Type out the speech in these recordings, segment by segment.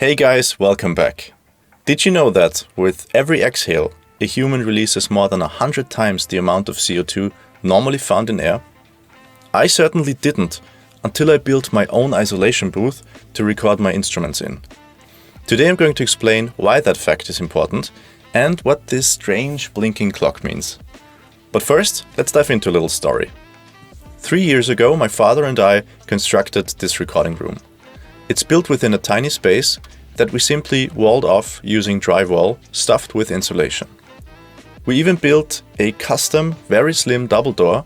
Hey guys, welcome back. Did you know that with every exhale, a human releases more than 100 times the amount of CO2 normally found in air? I certainly didn't until I built my own isolation booth to record my instruments in. Today I'm going to explain why that fact is important and what this strange blinking clock means. But first, let's dive into a little story. 3 years ago, my father and I constructed this recording room. It's built within a tiny space that we simply walled off using drywall stuffed with insulation. We even built a custom, very slim double door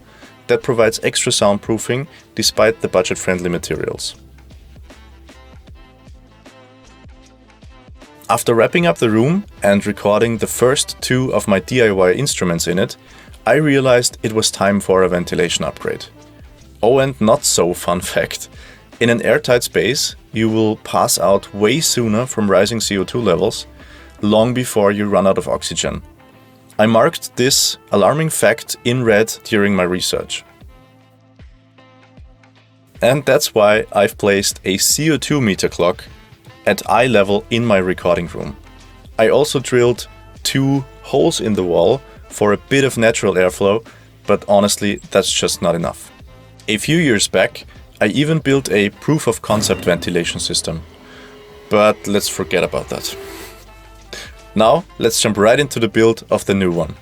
that provides extra soundproofing despite the budget-friendly materials. After wrapping up the room and recording the first 2 of my DIY instruments in it, I realized it was time for a ventilation upgrade. Oh, and not so fun fact. In an airtight space, you will pass out way sooner from rising CO2 levels, long before you run out of oxygen. I marked this alarming fact in red during my research. And that's why I've placed a CO2 meter clock at eye level in my recording room. I also drilled 2 holes in the wall for a bit of natural airflow, but honestly, that's just not enough. A few years back, I even built a proof of concept ventilation system. But let's forget about that. Now, let's jump right into the build of the new one.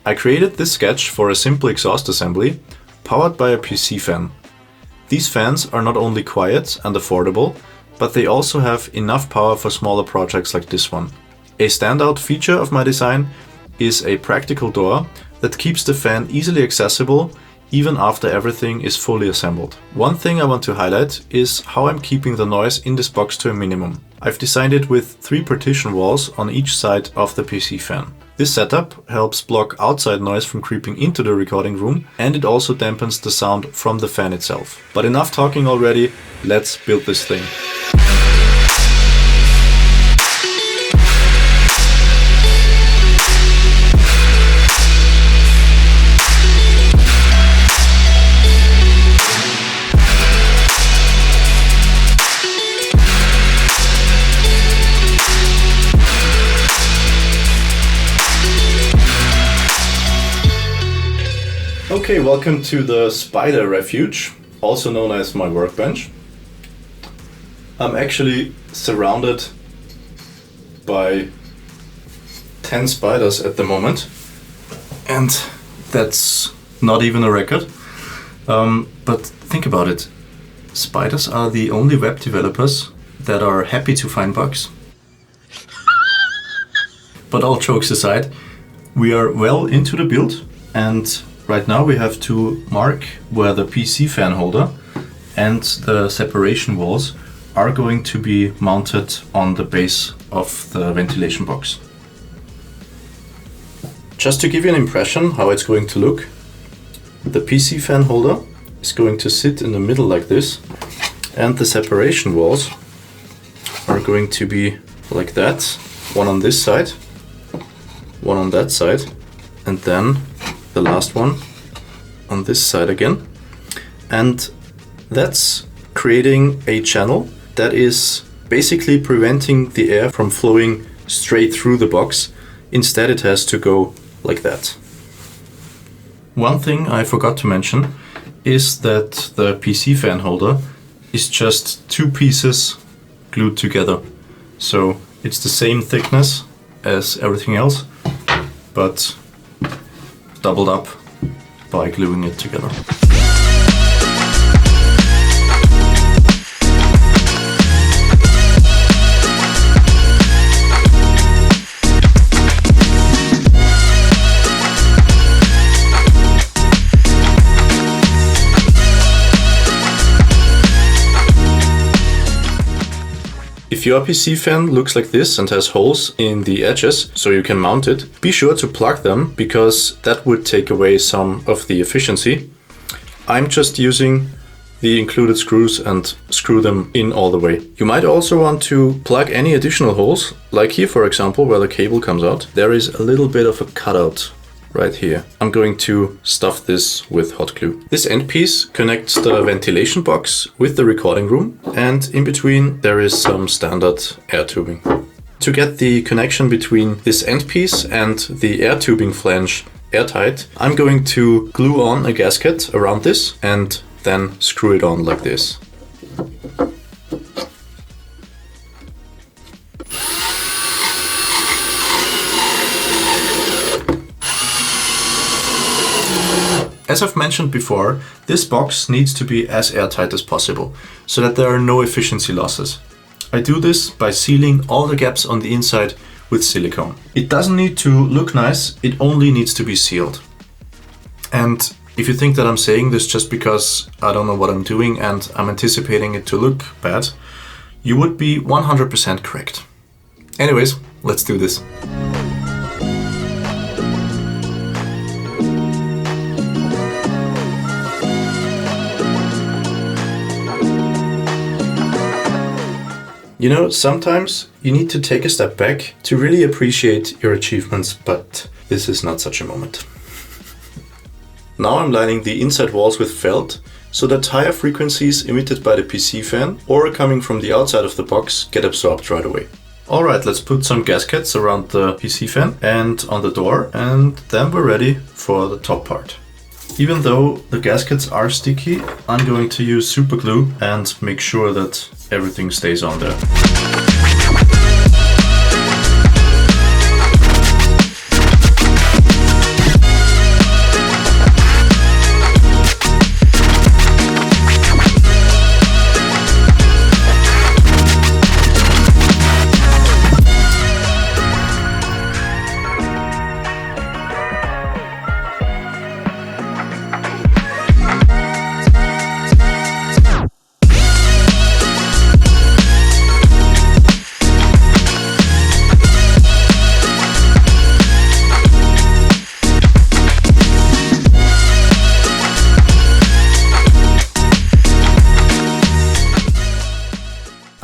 I created this sketch for a simple exhaust assembly, powered by a PC fan. These fans are not only quiet and affordable, but they also have enough power for smaller projects like this one. A standout feature of my design is a practical door that keeps the fan easily accessible even after everything is fully assembled. One thing I want to highlight is how I'm keeping the noise in this box to a minimum. I've designed it with 3 partition walls on each side of the PC fan. This setup helps block outside noise from creeping into the recording room, and it also dampens the sound from the fan itself. But enough talking already, let's build this thing. Okay, welcome to the Spider Refuge, also known as my workbench. I'm actually surrounded by 10 spiders at the moment, and that's not even a record. But think about it. Spiders are the only web developers that are happy to find bugs. But all jokes aside, we are well into the build, and right now we have to mark where the PC fan holder and the separation walls are going to be mounted on the base of the ventilation box. Just to give you an impression how it's going to look, the PC fan holder is going to sit in the middle like this, and the separation walls are going to be like that, one on this side, one on that side, and then the last one on this side again. And that's creating a channel that is basically preventing the air from flowing straight through the box. Instead, it has to go like that. One thing I forgot to mention is that the PC fan holder is just 2 pieces glued together. So it's the same thickness as everything else, but doubled up by gluing it together. If your PC fan looks like this and has holes in the edges so you can mount it, be sure to plug them, because that would take away some of the efficiency. I'm just using the included screws and screw them in all the way. You might also want to plug any additional holes, like here for example where the cable comes out. There is a little bit of a cutout right here. I'm going to stuff this with hot glue. This end piece connects the ventilation box with the recording room, and in between there is some standard air tubing. To get the connection between this end piece and the air tubing flange airtight, I'm going to glue on a gasket around this and then screw it on like this. As I've mentioned before, this box needs to be as airtight as possible, so that there are no efficiency losses. I do this by sealing all the gaps on the inside with silicone. It doesn't need to look nice, it only needs to be sealed. And if you think that I'm saying this just because I don't know what I'm doing and I'm anticipating it to look bad, you would be 100% correct. Anyways, let's do this. You know, sometimes you need to take a step back to really appreciate your achievements, but this is not such a moment. Now I'm lining the inside walls with felt so that higher frequencies emitted by the PC fan or coming from the outside of the box get absorbed right away. Alright, let's put some gaskets around the PC fan and on the door, and then we're ready for the top part. Even though the gaskets are sticky, I'm going to use super glue and make sure that everything stays on there.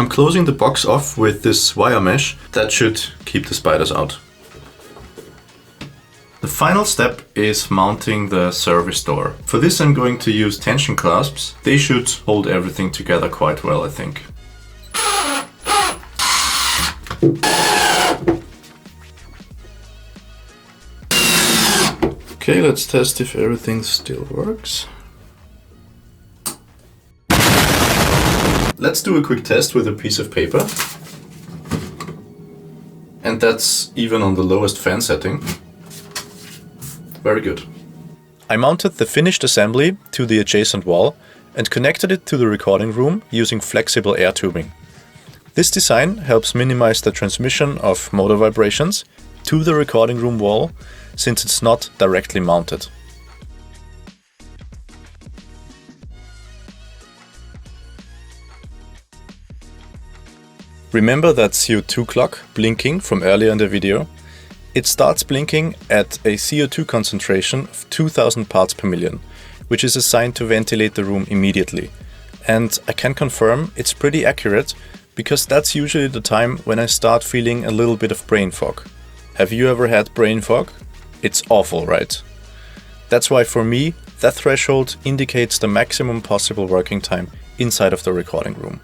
I'm closing the box off with this wire mesh that should keep the spiders out. The final step is mounting the service door. For this I'm going to use tension clasps. They should hold everything together quite well, I think. Okay, let's test if everything still works. Let's do a quick test with a piece of paper. And that's even on the lowest fan setting. Very good. I mounted the finished assembly to the adjacent wall and connected it to the recording room using flexible air tubing. This design helps minimize the transmission of motor vibrations to the recording room wall, since it's not directly mounted. Remember that CO2 clock blinking from earlier in the video? It starts blinking at a CO2 concentration of 2000 parts per million, which is assigned to ventilate the room immediately. And I can confirm it's pretty accurate, because that's usually the time when I start feeling a little bit of brain fog. Have you ever had brain fog? It's awful, right? That's why for me, that threshold indicates the maximum possible working time inside of the recording room.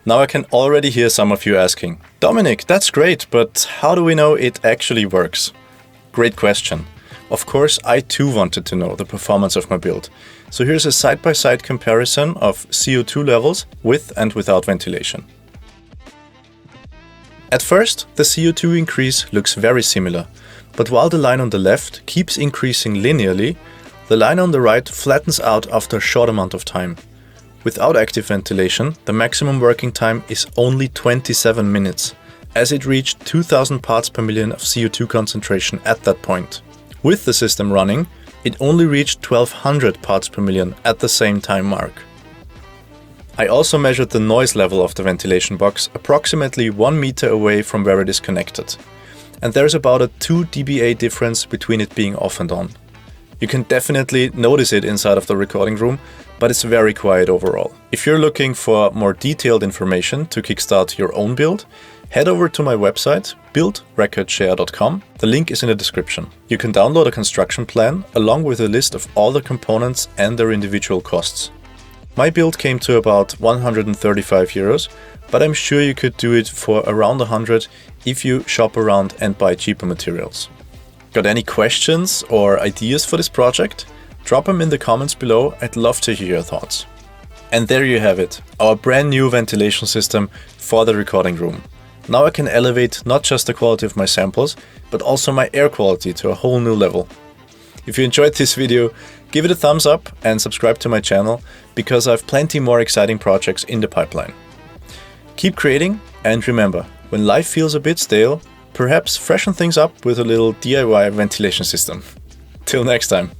Now I can already hear some of you asking, Dominik, that's great, but how do we know it actually works? Great question. Of course, I too wanted to know the performance of my build. So here's a side-by-side comparison of CO2 levels with and without ventilation. At first, the CO2 increase looks very similar, but while the line on the left keeps increasing linearly, the line on the right flattens out after a short amount of time. Without active ventilation, the maximum working time is only 27 minutes, as it reached 2000 parts per million of CO2 concentration at that point. With the system running, it only reached 1200 parts per million at the same time mark. I also measured the noise level of the ventilation box approximately 1 meter away from where it is connected. And there's about a 2 dBA difference between it being off and on. You can definitely notice it inside of the recording room, but it's very quiet overall. If you're looking for more detailed information to kickstart your own build, head over to my website, buildrecordshare.com. The link is in the description. You can download a construction plan along with a list of all the components and their individual costs. My build came to about 135 euros, but I'm sure you could do it for around 100 if you shop around and buy cheaper materials. Got any questions or ideas for this project? Drop them in the comments below. I'd love to hear your thoughts. And there you have it, our brand new ventilation system for the recording room. Now I can elevate not just the quality of my samples, but also my air quality to a whole new level. If you enjoyed this video, give it a thumbs up and subscribe to my channel, because I have plenty more exciting projects in the pipeline. Keep creating, and remember, when life feels a bit stale, perhaps freshen things up with a little DIY ventilation system. Till next time.